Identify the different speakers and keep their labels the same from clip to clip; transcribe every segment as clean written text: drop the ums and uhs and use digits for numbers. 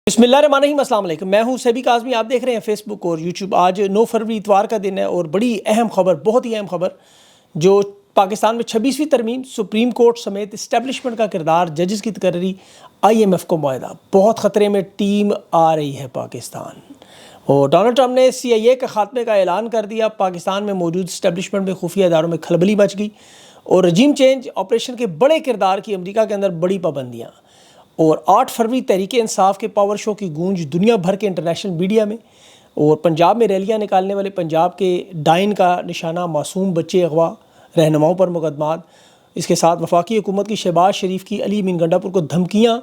Speaker 1: بسم اللہ الرحمن الرحیم، السلام علیکم۔ میں ہوں سیبی کاظمی، آپ دیکھ رہے ہیں فیس بک اور یوٹیوب۔ آج 9 فروری اتوار کا دن ہے اور بڑی اہم خبر، بہت ہی اہم خبر، جو پاکستان میں 26ویں ترمیم، سپریم کورٹ سمیت اسٹیبلشمنٹ کا کردار، ججز کی تقرری، IMF کو معاہدہ، بہت خطرے میں ٹیم آ رہی ہے پاکستان۔ اور ڈونلڈ ٹرمپ نے CIA کے خاتمے کا اعلان کر دیا۔ پاکستان میں موجود اسٹیبلشمنٹ میں خفیہ اداروں میں کھلبلی مچ گئی اور رجیم چینج آپریشن کے بڑے کردار کی امریکہ کے اندر بڑی پابندیاں۔ اور 8 فروری تحریک انصاف کے پاور شو کی گونج دنیا بھر کے انٹرنیشنل میڈیا میں، اور پنجاب میں ریلیاں نکالنے والے پنجاب کے ڈائن کا نشانہ، معصوم بچے اغوا، رہنماؤں پر مقدمات، اس کے ساتھ وفاقی حکومت کی شہباز شریف کی علی امین گنڈا پور کو دھمکیاں،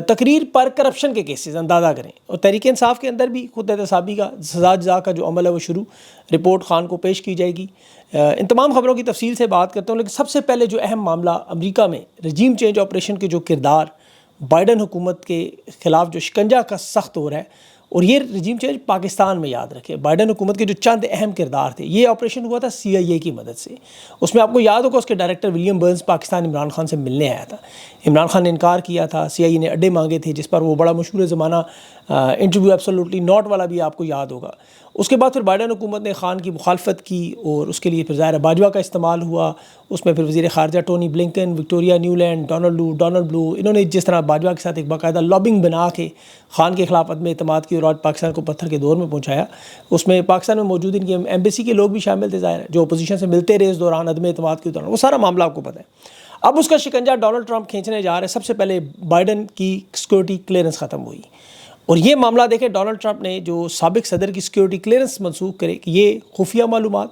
Speaker 1: تقریر پر کرپشن کے کیسز، اندازہ کریں۔ اور تحریک انصاف کے اندر بھی خود احتسابی کا سزا جزا کا جو عمل ہے وہ شروع، رپورٹ خان کو پیش کی جائے گی۔ ان تمام خبروں کی تفصیل سے بات کرتا ہوں، لیکن سب سے پہلے جو اہم معاملہ امریکہ میں رجیم چینج آپریشن کے جو کردار بائیڈن حکومت کے خلاف جو شکنجہ کا سخت ہو رہا ہے، اور یہ رجیم چینج پاکستان میں یاد رکھے، بائیڈن حکومت کے جو چند اہم کردار تھے، یہ آپریشن ہوا تھا CIA کی مدد سے۔ اس میں آپ کو یاد ہوگا اس کے director William burns Pakistan Imran Khan سے ملنے آیا تھا، عمران خان نے انکار کیا تھا، CIA نے اڈے مانگے تھے، جس پر وہ بڑا مشہور زمانہ انٹرویو ایبسولوٹلی ناٹ والا بھی آپ کو یاد ہوگا۔ اس کے بعد پھر بائیڈن حکومت نے خان کی مخالفت کی اور اس کے لیے پھر ظاہر باجوہ کا استعمال ہوا۔ اس میں پھر وزیر خارجہ ٹونی بلنکن، وکٹوریا نیولینڈ، ڈونلڈ بلو، انہوں نے جس طرح باجوہ کے ساتھ ایک باقاعدہ لابنگ بنا کے خان کے خلاف عدم اعتماد کی اور آج پاکستان کو پتھر کے دور میں پہنچایا، اس میں پاکستان میں موجود ان کی ایمبیسی کے لوگ بھی شامل تھے، ظاہر ہے، جو اپوزیشن سے ملتے رہے اس دوران عدم اعتماد کے دوران، وہ سارا معاملہ آپ کو پتہ ہے۔ اب اس کا شکنجہ ڈونلڈ ٹرمپ کھینچنے جا رہے ہیں۔ سب سے پہلے بائیڈن کی سیکورٹی کلیئرنس ختم ہوئی، اور یہ معاملہ دیکھیں، ڈونلڈ ٹرمپ نے جو سابق صدر کی سیکورٹی کلیئرنس منسوخ کرے کہ یہ خفیہ معلومات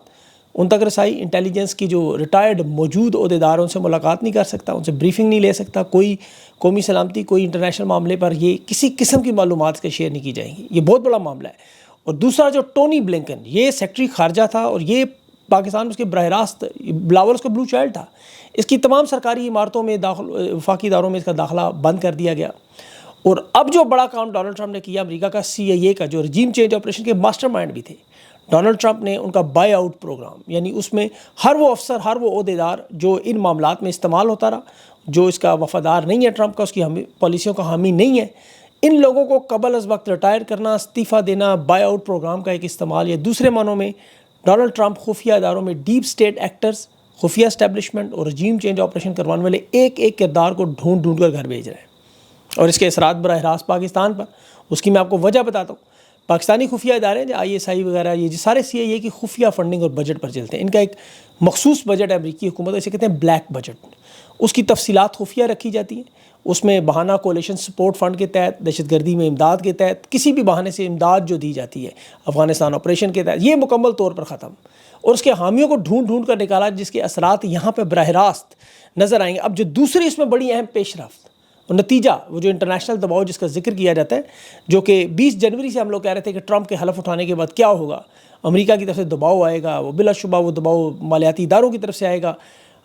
Speaker 1: ان تک رسائی، انٹیلیجنس کی جو ریٹائرڈ موجود عہدیدار، ان سے ملاقات نہیں کر سکتا، ان سے بریفنگ نہیں لے سکتا، کوئی قومی سلامتی، کوئی انٹرنیشنل معاملے پر یہ کسی قسم کی معلومات کے شیئر نہیں کی جائیں گی۔ یہ بہت بڑا معاملہ ہے۔ اور دوسرا جو ٹونی بلنکن، یہ سیکٹری خارجہ تھا اور یہ پاکستان میں اس کے براہ راست بلاول اس کا بلو چائلڈ تھا۔ اس کی تمام سرکاری عمارتوں میں وفاقی اداروں میں اس کا داخلہ بند کر دیا گیا۔ اور اب جو بڑا کام ڈونلڈ ٹرمپ نے کیا، امریکہ کا CIA کا جو رجیم چینج آپریشن کے ماسٹر مائنڈ بھی تھے، ڈونلڈ ٹرمپ نے ان کا بائی آؤٹ پروگرام، یعنی اس میں ہر وہ افسر، ہر وہ عہدیدار جو ان معاملات میں استعمال ہوتا رہا، جو اس کا وفادار نہیں ہے ٹرمپ کا، اس کی پالیسیوں کا حامی نہیں ہے، ان لوگوں کو قبل از وقت ریٹائر کرنا، استعفیٰ دینا، بائی آؤٹ پروگرام کا ایک استعمال، یا دوسرے معنوں میں ڈونلڈ ٹرمپ خفیہ اداروں میں ڈیپ اسٹیٹ ایکٹرز، خفیہ اسٹیبلشمنٹ اور رجیم چینج آپریشن کروانے والے ایک ایک کردار کو ڈھونڈ کر گھر بھیج رہے ہیں، اور اس کے اثرات براہ راست پاکستان پر۔ اس کی میں آپ کو وجہ بتاتا ہوں۔ پاکستانی خفیہ ادارے جو ISI وغیرہ، یہ سارے CIA کی خفیہ فنڈنگ اور بجٹ پر چلتے ہیں۔ ان کا ایک مخصوص بجٹ ہے امریکی حکومت، اسے کہتے ہیں بلیک بجٹ۔ اس کی تفصیلات خفیہ رکھی جاتی ہیں۔ اس میں بہانہ کولیشن سپورٹ فنڈ کے تحت، دہشت گردی میں امداد کے تحت، کسی بھی بہانے سے امداد جو دی جاتی ہے افغانستان آپریشن کے تحت، یہ مکمل طور پر ختم، اور اس کے حامیوں کو ڈھونڈ کر نکالا، جس کے اثرات یہاں پہ براہ راست نظر آئیں گے۔ اب جو دوسری اس میں بڑی اہم پیش رفت اور نتیجہ، وہ جو انٹرنیشنل دباؤ جس کا ذکر کیا جاتا ہے، جو کہ 20 جنوری سے ہم لوگ کہہ رہے تھے کہ ٹرمپ کے حلف اٹھانے کے بعد کیا ہوگا، امریکہ کی طرف سے دباؤ آئے گا، وہ بلا شبہ وہ دباؤ مالیاتی اداروں کی طرف سے آئے گا۔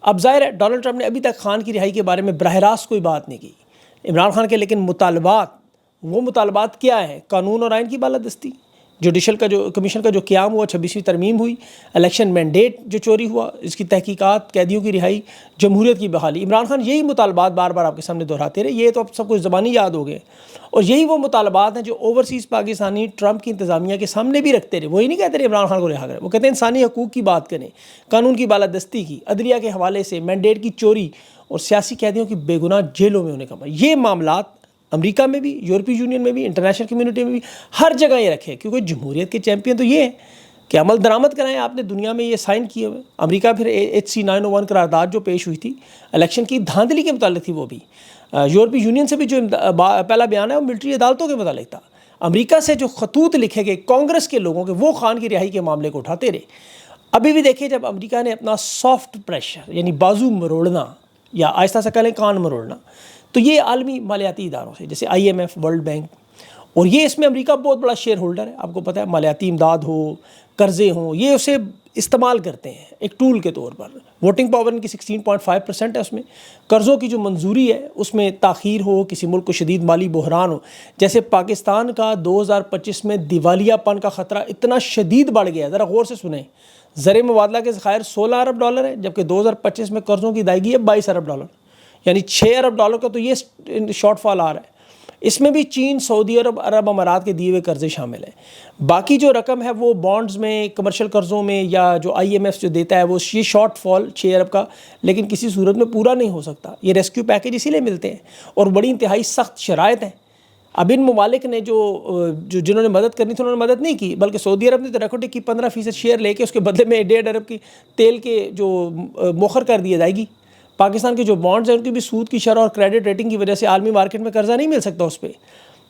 Speaker 1: اب ظاہر ہے ڈونلڈ ٹرمپ نے ابھی تک خان کی رہائی کے بارے میں براہ راست کوئی بات نہیں کی، عمران خان کے، لیکن وہ مطالبات کیا ہیں؟ قانون اور آئین کی بالادستی، جوڈیشل کا جو کمیشن کا جو قیام ہوا، 26ویں ترمیم ہوئی، الیکشن مینڈیٹ جو چوری ہوا، اس کی تحقیقات، قیدیوں کی رہائی، جمہوریت کی بحالی۔ عمران خان یہی مطالبات بار بار آپ کے سامنے دہراتے رہے، یہ تو اب سب کچھ زبانی یاد ہو گئے، اور یہی وہ مطالبات ہیں جو اوورسیز پاکستانی ٹرمپ کی انتظامیہ کے سامنے بھی رکھتے رہے۔ وہی نہیں کہتے رہے عمران خان کو رہا کریں، وہ کہتے ہیں انسانی حقوق کی بات کریں، قانون کی بالادستی کی، عدلیہ کے حوالے سے مینڈیٹ کی چوری اور سیاسی قیدیوں کی بے گناہ جیلوں میں ہونے کا۔ یہ معاملات امریکہ میں بھی، یورپی یونین میں بھی، انٹرنیشنل کمیونٹی میں بھی، ہر جگہ یہ رکھے، کیونکہ جمہوریت کے چیمپئن تو یہ ہیں کہ عمل درآمد کرائیں۔ آپ نے دنیا میں یہ سائن کیے ہوئے، امریکہ پھر HC 901 قرارداد جو پیش ہوئی تھی الیکشن کی دھاندلی کے متعلق تھی، وہ بھی یورپی یونین سے بھی جو پہلا بیان ہے وہ ملٹری عدالتوں کے متعلق تھا۔ امریکہ سے جو خطوط لکھے گئے کانگریس کے لوگوں کے، وہ خان کی رہائی کے معاملے کو اٹھاتے رہے۔ ابھی بھی دیکھیں، جب امریکہ نے اپنا سافٹ پریشر، یعنی بازو مروڑنا، یا آہستہ سے کہہ لیں کان مروڑنا، تو یہ عالمی مالیاتی اداروں سے، جیسے IMF، ورلڈ بینک، اور یہ اس میں امریکہ بہت بڑا شیئر ہولڈر ہے۔ آپ کو پتہ ہے، مالیاتی امداد ہو، قرضے ہوں، یہ اسے استعمال کرتے ہیں ایک ٹول کے طور پر۔ ووٹنگ پاور ان کی 16.5% ہے، اس میں قرضوں کی جو منظوری ہے اس میں تاخیر ہو، کسی ملک کو شدید مالی بحران ہو، جیسے پاکستان کا 2025 میں دیوالیہ پن کا خطرہ اتنا شدید بڑھ گیا، ذرا غور سے سنیں۔ زر مبادلہ کے ذخائر $16 ارب ہیں، جبکہ 2025 میں قرضوں کی ادائیگی ہے $22 ارب، یعنی $6 ارب کا تو یہ شارٹ فال آ رہا ہے۔ اس میں بھی چین، سعودی عرب امارات کے دیے ہوئے قرضے شامل ہیں۔ باقی جو رقم ہے وہ بانڈز میں، کمرشل قرضوں میں، یا جو آئی ایم ایف جو دیتا ہے وہ یہ شارٹ فال 6 ارب کا لیکن کسی صورت میں پورا نہیں ہو سکتا۔ یہ ریسکیو پیکج اسی لیے ملتے ہیں اور بڑی انتہائی سخت شرائط ہیں۔ اب ان ممالک نے جنہوں نے مدد کرنی تھی انہوں نے مدد نہیں کی، بلکہ سعودی عرب نے تو ریکارڈ کی 15% شیئر لے کے اس کے بدلے میں 1.5 ارب کی تیل کے جو موخر کر دیا جائے گی۔ پاکستان کے جو بانڈز ہیں ان کی بھی سود کی شرح اور کریڈٹ ریٹنگ کی وجہ سے عالمی مارکیٹ میں قرضہ نہیں مل سکتا اس پہ۔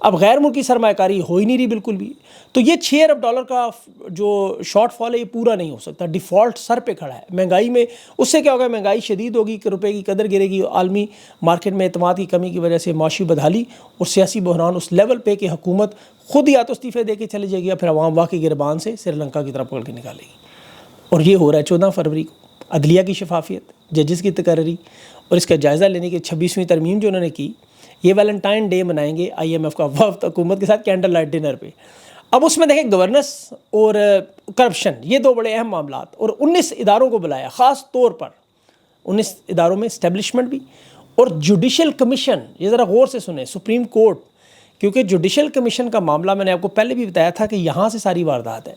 Speaker 1: اب غیر ملکی سرمایہ کاری ہو ہی نہیں رہی بالکل بھی، تو یہ 6 ارب ڈالر کا جو شارٹ فال ہے یہ پورا نہیں ہو سکتا۔ ڈیفالٹ سر پہ کھڑا ہے۔ مہنگائی میں اس سے کیا ہوگا؟ مہنگائی شدید ہوگی کہ روپے کی قدر گرے گی، عالمی مارکیٹ میں اعتماد کی کمی کی وجہ سے معاشی بدحالی اور سیاسی بحران اس لیول پہ کہ حکومت خود یا تو استعفے دے کے چلی جائے گی یا پھر عوام واقعی گربان سے سری لنکا کی طرف پکڑ کے نکالے گی۔ اور یہ ہو رہا ہے 14 فروری کو۔ عدلیہ کی شفافیت، ججز کی تقرری اور اس کا جائزہ لینے کی 26ویں ترمیم جو انہوں نے کی، یہ ویلنٹائن ڈے منائیں گے آئی ایم ایف کا وفد حکومت کے ساتھ کینڈل لائٹ ڈنر پہ۔ اب اس میں دیکھیں گورننس اور کرپشن، یہ 2 بڑے اہم معاملات، اور 19 اداروں کو بلایا خاص طور پر۔ 19 اداروں میں اسٹیبلشمنٹ بھی اور جوڈیشل کمیشن، یہ ذرا غور سے سنیں، سپریم کورٹ، کیونکہ جوڈیشل کمیشن کا معاملہ میں نے آپ کو پہلے بھی بتایا تھا کہ یہاں سے ساری واردات ہے۔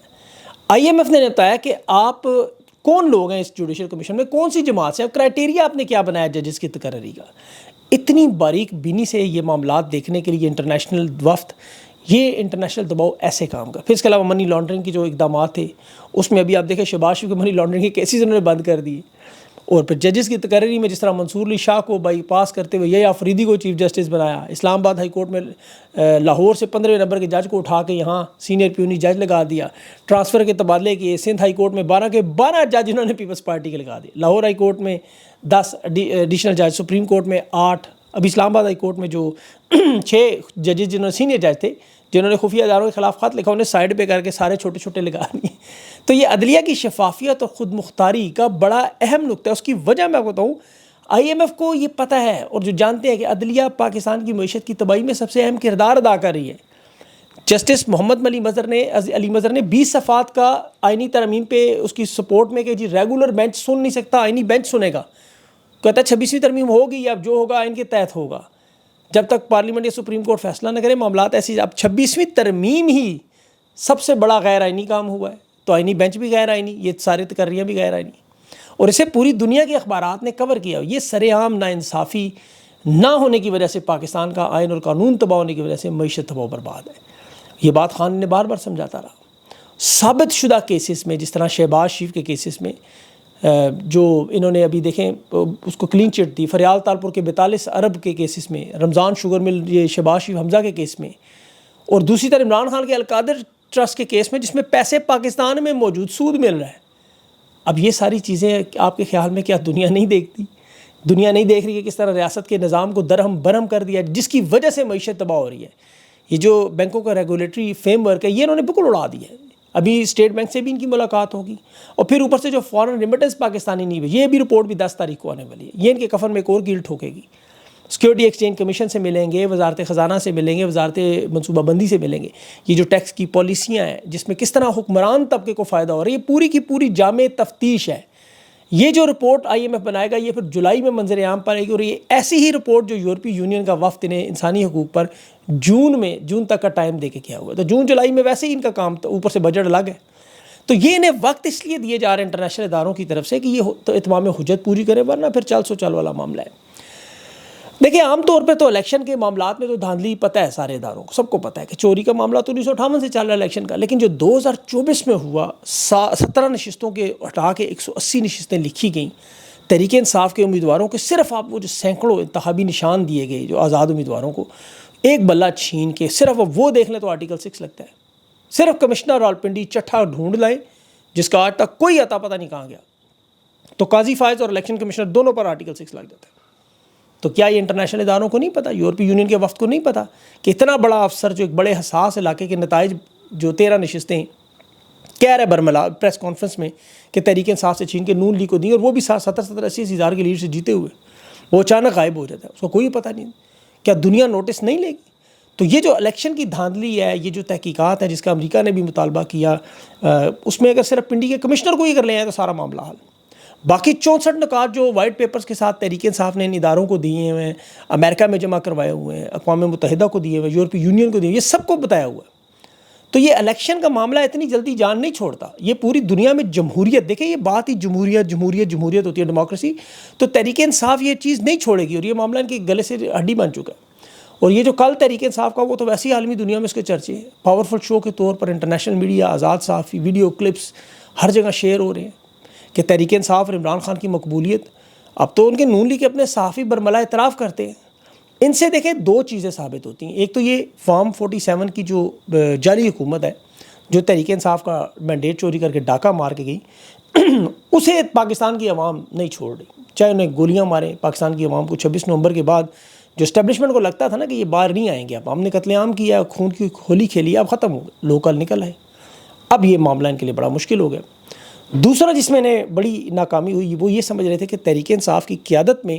Speaker 1: آئی ایم ایف نے بتایا کہ آپ کون لوگ ہیں اس جوڈیشل کمیشن میں، کون سی جماعت سے، اب کرائٹیریا آپ نے کیا بنایا ججز کی تقرری کا۔ اتنی باریک بینی سے یہ معاملات دیکھنے کے لیے انٹرنیشنل وفد، یہ انٹرنیشنل دباؤ ایسے کام کا۔ پھر اس کے علاوہ منی لانڈرنگ کی جو اقدامات تھے اس میں ابھی آپ دیکھیں شہباز شریف کے منی لانڈرنگ کے کیسز انہوں نے بند کر دیے، اور پھر ججز کی تقرری میں جس طرح منصور علی شاہ کو بائی پاس کرتے ہوئے یہ آفریدی کو چیف جسٹس بنایا، اسلام آباد ہائی کورٹ میں لاہور سے 15 نمبر کے جج کو اٹھا کے یہاں سینئر پیونی جج لگا دیا، ٹرانسفر کے تبادلے کیے، سندھ ہائی کورٹ میں 12 کے 12 جج انہوں نے پیپلز پارٹی کے لگا دیے، لاہور ہائی کورٹ میں 10 ایڈیشنل جج، سپریم کورٹ میں 8، ابھی اسلام آباد ہائی کورٹ میں جو 6 ججز جنہوں نے سینئر جج تھے جنہوں نے خفیہ اداروں کے خلاف خط لکھا، انہیں سائڈ پہ کر کے سارے چھوٹے چھوٹے لگا دیے۔ تو یہ عدلیہ کی شفافیت اور خود مختاری کا بڑا اہم نقطہ ہے۔ اس کی وجہ میں آپ کو بتاؤں، آئی ایم ایف کو یہ پتہ ہے اور جو جانتے ہیں کہ عدلیہ پاکستان کی معیشت کی تباہی میں سب سے اہم کردار ادا کر رہی ہے۔ جسٹس محمد علی مظہر نے 20 صفحات کا آئینی ترمیم پہ اس کی سپورٹ میں کہ جی ریگولر بینچ سن نہیں سکتا، آئینی بینچ سنے گا، کہتا ہے 26ویں ترمیم ہوگی یا جو ہوگا آئین کے تحت ہوگا، جب تک پارلیمنٹ یا سپریم کورٹ فیصلہ نہ کرے معاملات ایسی۔ اب 26ویں ترمیم ہی سب سے بڑا غیر آئینی کام ہوا ہے، تو آئینی بینچ بھی غیر آئینی، یہ سارے تقرریاں بھی غیر آئینی، اور اسے پوری دنیا کے اخبارات نے کور کیا۔ یہ سر عام ناانصافی نہ ہونے کی وجہ سے پاکستان کا آئین اور قانون تباہ ہونے کی وجہ سے معیشت تباہ و برباد ہے۔ یہ بات خان نے بار بار سمجھاتا رہا۔ ثابت شدہ کیسز میں جس طرح شہباز شریف کے کیسز میں جو انہوں نے ابھی دیکھیں اس کو کلین چٹ دی، فریال تالپور کے 42 ارب کے کیسز میں، رمضان شوگر مل یہ شہباز شریف حمزہ کے کیس میں، اور دوسری طرف عمران خان کے القادر ٹرسٹ کے کیس میں جس میں پیسے پاکستان میں موجود سود مل رہا ہے۔ اب یہ ساری چیزیں آپ کے خیال میں کیا دنیا نہیں دیکھتی؟ دنیا نہیں دیکھ رہی کہ کس طرح ریاست کے نظام کو درہم برہم کر دیا، جس کی وجہ سے معیشت تباہ ہو رہی ہے۔ یہ جو بینکوں کا ریگولیٹری فریم ورک ہے یہ انہوں نے بالکل اڑا دیا ہے۔ ابھی اسٹیٹ بینک سے بھی ان کی ملاقات ہوگی، اور پھر اوپر سے جو فارن ریمیٹنس پاکستانی نہیں ہوئی، یہ بھی رپورٹ بھی 10 تاریخ کو آنے والی ہے۔ یہ ان کے کفن میں ایک اور کیل ٹھوکے گی۔ سیکیورٹی ایکسچینج کمیشن سے ملیں گے، وزارت خزانہ سے ملیں گے، وزارت منصوبہ بندی سے ملیں گے۔ یہ جو ٹیکس کی پالیسیاں ہیں جس میں کس طرح حکمران طبقے کو فائدہ ہو رہا ہے، یہ پوری کی پوری جامع تفتیش ہے۔ یہ جو رپورٹ آئی ایم ایف بنائے گا یہ پھر جولائی میں منظر عام پر آئے گی، اور یہ ایسی ہی رپورٹ جو یورپی یونین کا وفد نے انسانی حقوق پر جون تک کا ٹائم دے کے کیا ہوا، تو جون جولائی میں ویسے ہی ان کا کام اوپر سے بجٹ الگ ہے۔ تو یہ انہیں وقت اس لیے دیے جا رہے ہیں انٹرنیشنل اداروں کی طرف سے کہ یہ اتمام حجت پوری کرے، ورنہ پھر چل سو چل والا معاملہ ہے۔ دیکھیں عام طور پہ تو الیکشن کے معاملات میں تو دھاندلی پتہ ہے سارے اداروں کو، سب کو پتہ ہے کہ چوری کا معاملہ تو 1958 سے چل رہا ہے الیکشن کا، لیکن جو 2024 میں ہوا 17 نشستوں کے ہٹا کے 180 نشستیں لکھی گئیں تحریک انصاف کے امیدواروں کے، صرف آپ وہ جو سینکڑوں انتخابی نشان دیے گئے جو آزاد امیدواروں کو ایک بلہ چھین کے صرف وہ دیکھ لیں تو آرٹیکل 6 لگتا ہے۔ صرف کمشنر راولپنڈی چٹھا ڈھونڈ لائیں جس کا آج تک کوئی عطا پتہ نہیں کہاں گیا، تو قاضی فائز اور الیکشن کمشنر دونوں پر آرٹیکل 6 لگ جاتا ہے۔ تو کیا یہ انٹرنیشنل اداروں کو نہیں پتہ، یورپی یونین کے وفد کو نہیں پتہ کہ اتنا بڑا افسر جو ایک بڑے حساس علاقے کے نتائج جو 13 نشستیں کہہ رہے برملا پریس کانفرنس میں کہ تحریک انصاف سے چھین کے نون لیگ کو دیں، اور وہ بھی 70-80 ہزار کی لیڈ سے جیتے ہوئے، وہ اچانک غائب ہو جاتا ہے، اس کو کوئی پتہ نہیں۔ کیا دنیا نوٹس نہیں لے گی؟ تو یہ جو الیکشن کی دھاندلی ہے، یہ جو تحقیقات ہے جس کا امریکہ نے بھی مطالبہ کیا، اس میں اگر صرف پنڈی کے کمشنر کو ہی کر لے آئے تو سارا معاملہ حل۔ باقی 64 نکات جو وائٹ پیپرز کے ساتھ تحریک انصاف نے ان اداروں کو دیے ہوئے ہیں، امریکہ میں جمع کروائے ہوئے ہیں، اقوام متحدہ کو دیے ہوئے، یورپی یونین کو دیے ہوئے، یہ سب کو بتایا ہوا ہے۔ تو یہ الیکشن کا معاملہ اتنی جلدی جان نہیں چھوڑتا، یہ پوری دنیا میں جمہوریت، دیکھیں یہ بات ہی جمہوریت جمہوریت جمہوریت ہوتی ہے، ڈیموکریسی، تو تحریک انصاف یہ چیز نہیں چھوڑے گی، اور یہ معاملہ ان کے گلے سے ہڈی بن چکا ہے۔ اور یہ جو کل تحریک انصاف کا، وہ تو ویسے ہی عالمی دنیا میں اس کے چرچے ہیں، پاورفل شو کے طور پر انٹرنیشنل میڈیا، آزاد صحافی، ویڈیو کلپس ہر جگہ شیئر ہو رہے ہیں کہ تحریک انصاف اور عمران خان کی مقبولیت، اب تو ان کے نون لیگ کے اپنے صحافی برملا اعتراف کرتے ہیں۔ ان سے دیکھیں دو چیزیں ثابت ہوتی ہیں، ایک تو یہ فارم 47 کی جو جعلی حکومت ہے، جو تحریک انصاف کا مینڈیٹ چوری کر کے ڈاکہ مار کے گئی، اسے پاکستان کی عوام نہیں چھوڑ رہی، چاہے انہیں گولیاں ماریں پاکستان کی عوام کو۔ 26 نومبر کے بعد جو اسٹیبلشمنٹ کو لگتا تھا نا کہ یہ باہر نہیں آئیں گے، اب ہم نے قتل عام کیا، خون کی ہولی کھیلی، اب ختم ہو گئے، لوکل نکل آئے، اب یہ معاملہ ان کے لیے بڑا مشکل ہو گیا۔ دوسرا جس میں نے بڑی ناکامی ہوئی، وہ یہ سمجھ رہے تھے کہ تحریک انصاف کی قیادت میں،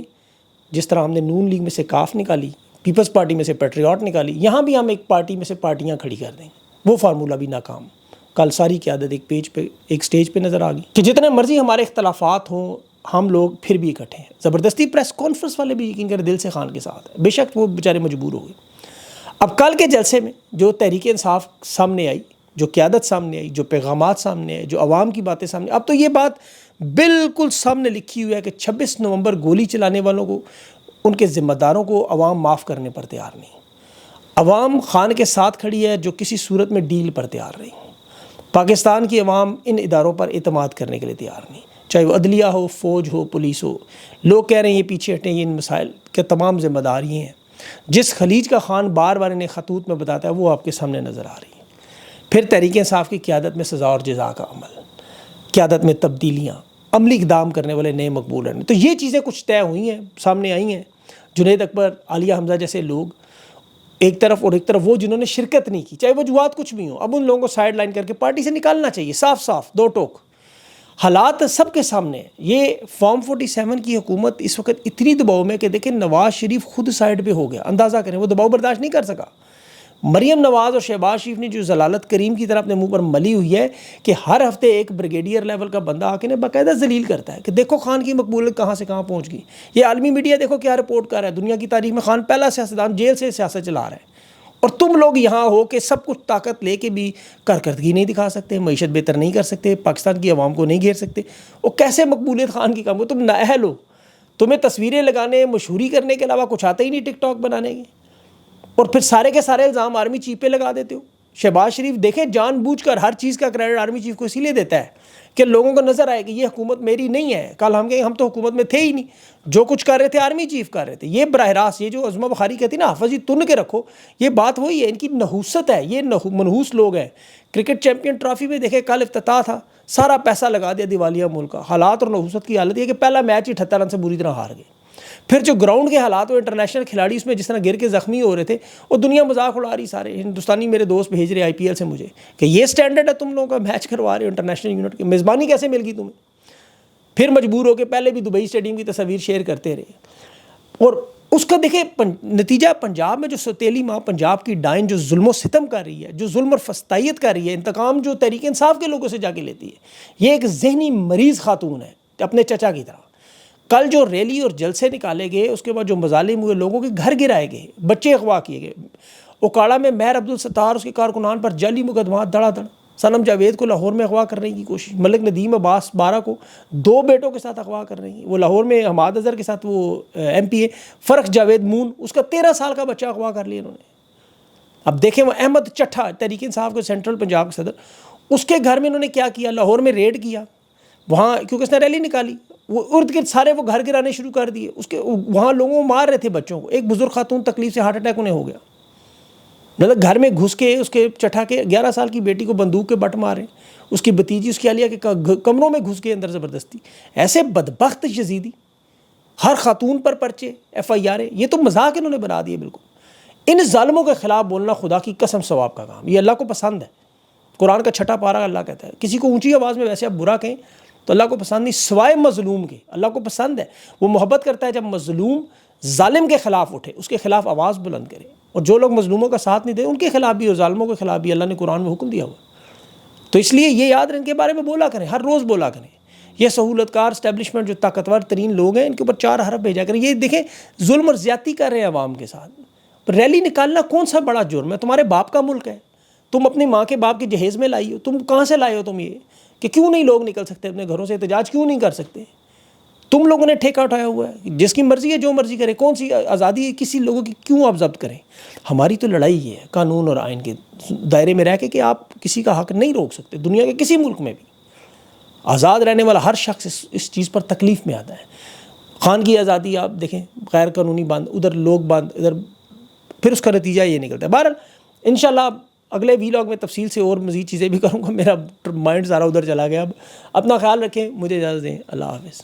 Speaker 1: جس طرح ہم نے نون لیگ میں سے کاف نکالی، پیپلز پارٹی میں سے پیٹریاٹ نکالی، یہاں بھی ہم ایک پارٹی میں سے پارٹیاں کھڑی کر دیں، وہ فارمولہ بھی ناکام۔ کل ساری قیادت ایک پیج پہ، ایک سٹیج پہ نظر آ گئی کہ جتنے مرضی ہمارے اختلافات ہوں، ہم لوگ پھر بھی اکٹھے ہیں۔ زبردستی پریس کانفرنس والے بھی یقین کریں دل سے خان کے ساتھ ہیں، بے شک وہ بیچارے مجبور ہو گئے۔ اب کل کے جلسے میں جو تحریک انصاف سامنے آئی، جو قیادت سامنے آئی، جو پیغامات سامنے آئے، جو عوام کی باتیں سامنے، اب تو یہ بات بالکل سامنے لکھی ہوئی ہے کہ 26 نومبر گولی چلانے والوں کو، ان کے ذمہ داروں کو عوام معاف کرنے پر تیار نہیں۔ عوام خان کے ساتھ کھڑی ہے، جو کسی صورت میں ڈیل پر تیار نہیں۔ پاکستان کی عوام ان اداروں پر اعتماد کرنے کے لیے تیار نہیں، چاہے وہ عدلیہ ہو، فوج ہو، پولیس ہو۔ لوگ کہہ رہے ہیں یہ پیچھے ہٹیں، یہ ان مسائل کے تمام ذمہ دار یہ ہیں۔ جس خلیج کا خان بار بار انہیں خطوط میں بتاتا ہے، وہ آپ کے سامنے نظر آ رہی ہے۔ پھر تحریک انصاف کی قیادت میں سزا اور جزا کا عمل، قیادت میں تبدیلیاں، عملی اقدام کرنے والے نئے مقبول ہیں۔ تو یہ چیزیں کچھ طے ہوئی ہیں، سامنے آئی ہیں۔ جنید اکبر، عالیہ حمزہ جیسے لوگ ایک طرف، اور ایک طرف وہ جنہوں نے شرکت نہیں کی، چاہے وجوہات کچھ بھی ہوں، اب ان لوگوں کو سائڈ لائن کر کے پارٹی سے نکالنا چاہیے، صاف صاف دو ٹوک۔ حالات سب کے سامنے ہیں۔ یہ فارم 47 کی حکومت اس وقت اتنی دباؤ میں کہ دیکھیں نواز شریف خود سائڈ پہ ہو گیا، اندازہ کریں، وہ دباؤ برداشت نہیں کر سکا۔ مریم نواز اور شہباز شریف نے جو ضلالت کریم کی طرح اپنے منہ پر ملی ہوئی ہے کہ ہر ہفتے ایک بریگیڈیئر لیول کا بندہ آ کے باقاعدہ ذلیل کرتا ہے کہ دیکھو خان کی مقبولیت کہاں سے کہاں پہنچ گئی۔ یہ عالمی میڈیا دیکھو کیا رپورٹ کر رہا ہے، دنیا کی تاریخ میں خان پہلا سیاستدان جیل سے سیاست چلا رہا ہے، اور تم لوگ یہاں ہو کہ سب کچھ طاقت لے کے بھی کارکردگی نہیں دکھا سکتے، معیشت بہتر نہیں کر سکتے، پاکستان کی عوام کو نہیں گھیر سکتے۔ وہ کیسے مقبولیت خان کی کام ہو؟ تم نااہل ہو، تمہیں تصویریں لگانے، مشہوری کرنے کے علاوہ کچھ آتا ہی نہیں ٹک ٹاک بنانے کی، اور پھر سارے کے سارے الزام آرمی چیف پہ لگا دیتے ہو۔ شہباز شریف دیکھیں جان بوجھ کر ہر چیز کا کریڈٹ آرمی چیف کو اسی لیے دیتا ہے کہ لوگوں کو نظر آئے کہ یہ حکومت میری نہیں ہے، کل ہم کہیں ہم تو حکومت میں تھے ہی نہیں، جو کچھ کر رہے تھے آرمی چیف کر رہے تھے۔ یہ براہ راست، یہ جو عظمہ بخاری کہتی ہے نا حافظ جی تن کے رکھو، یہ بات وہی ہے، ان کی نحوست ہے، یہ منحوس لوگ ہیں۔ کرکٹ چیمپئن ٹرافی میں دیکھیں کل افتتاح تھا، سارا پیسہ لگا دیا دیوالیہ ملک کا۔ حالات اور نحوست کی حالت یہ کہ پہلا میچ ہی 78 رن سے بری طرح ہار گئے۔ پھر جو گراؤنڈ کے حالات، وہ انٹرنیشنل کھلاڑی اس میں جس طرح گر کے زخمی ہو رہے تھے، وہ دنیا مذاق اڑا رہی، سارے ہندوستانی میرے دوست بھیج رہے IPL سے مجھے کہ یہ سٹینڈرڈ ہے تم لوگوں کا، میچ کروا رہے ہو انٹرنیشنل یونٹ کی، میزبانی کیسے مل گئی تمہیں؟ پھر مجبور ہو کے پہلے بھی دبئی اسٹیڈیم کی تصاویر شیئر کرتے رہے۔ اور اس کا دیکھیں نتیجہ پنجاب میں جو سوتیلی ماں پنجاب کی ڈائن جو ظلم و ستم کر رہی ہے، جو ظلم اور فسطائیت کر رہی ہے، انتقام جو تحریک انصاف کے لوگوں سے جا کے لیتی ہے، یہ ایک ذہنی مریض خاتون ہے اپنے چچا کی طرح۔ کل جو ریلی اور جلسے نکالے گئے، اس کے بعد جو مظالم ہوئے، لوگوں کے گھر گرائے گئے، بچے اغوا کیے گئے، اوکاڑا میں مہر عبدالستار اس کے کارکنان پر جعلی مقدمات دھڑا دھڑ، صنم جاوید کو لاہور میں اغوا کرنے کی کوشش، ملک ندیم عباس 12 کو 2 بیٹوں کے ساتھ اغوا کرنے کی، وہ لاہور میں حماد اظہر کے ساتھ وہ MPA فرق جاوید مون، اس کا 13 سال کا بچہ اغوا کر لیا انہوں نے۔ اب دیکھیں وہ احمد چٹھا تحریک انصاف کے سینٹرل پنجاب کے صدر، اس کے گھر میں انہوں نے کیا کیا، لاہور میں ریڈ کیا وہاں، کیونکہ اس نے ریلی نکالی، وہ ارد گرد سارے وہ گھر گرانے شروع کر دیے، اس کے وہاں لوگوں کو مار رہے تھے بچوں کو۔ ایک بزرگ خاتون تکلیف سے ہارٹ اٹیک انہیں ہو گیا، مطلب گھر میں گھس کے اس کے چٹھا کے 11 سال کی بیٹی کو بندوق کے بٹ مارے، اس کی بتیجی اس کی عالیہ کے کمروں میں گھس کے اندر زبردستی۔ ایسے بدبخت یزیدی، ہر خاتون پر پرچے FIR، یہ تو مذاق انہوں نے بنا دیے بالکل۔ ان ظالموں کے خلاف بولنا خدا کی قسم ثواب کا کام، یہ اللہ کو پسند ہے۔ قرآن کا 6 پارہ اللہ کہتا ہے، کسی کو اونچی آواز میں ویسے آپ برا کہیں تو اللہ کو پسند نہیں، سوائے مظلوم کے۔ اللہ کو پسند ہے، وہ محبت کرتا ہے جب مظلوم ظالم کے خلاف اٹھے، اس کے خلاف آواز بلند کرے، اور جو لوگ مظلوموں کا ساتھ نہیں دے ان کے خلاف بھی اور ظالموں کے خلاف بھی اللہ نے قرآن میں حکم دیا ہوا۔ تو اس لیے یہ یاد رکھیں، ان کے بارے میں بولا کریں، ہر روز بولا کریں۔ یہ سہولت کار اسٹیبلشمنٹ جو طاقتور ترین لوگ ہیں ان کے اوپر 4 ارب بھیجا کریں. یہ دیکھیں ظلم اور زیادتی کر رہے ہیں عوام کے ساتھ. ریلی نکالنا کون سا بڑا جرم ہے؟ تمہارے باپ کا ملک ہے, تم اپنی ماں کے باپ کے جہیز میں لائی ہو. تم کہاں سے لائے ہو تم یہ کہ کیوں نہیں لوگ نکل سکتے اپنے گھروں سے, احتجاج کیوں نہیں کر سکتے؟ تم لوگوں نے ٹھیکہ اٹھایا ہوا ہے, جس کی مرضی ہے جو مرضی کرے. کون سی آزادی ہے کسی لوگوں کی کیوں آپ ضبط کریں؟ ہماری تو لڑائی یہ ہے قانون اور آئین کے دائرے میں رہ کے کہ آپ کسی کا حق نہیں روک سکتے. دنیا کے کسی ملک میں بھی آزاد رہنے والا ہر شخص اس چیز پر تکلیف میں آتا ہے. خان کی آزادی آپ دیکھیں, غیر قانونی بند, ادھر لوگ بند, ادھر, پھر اس کا نتیجہ یہ نکلتا ہے. بہرحال انشاءاللہ اگلے ویلاگ میں تفصیل سے اور مزید چیزیں بھی کروں گا. میرا مائنڈ سارا ادھر چلا گیا. اب اپنا خیال رکھیں, مجھے اجازت دیں. اللہ حافظ.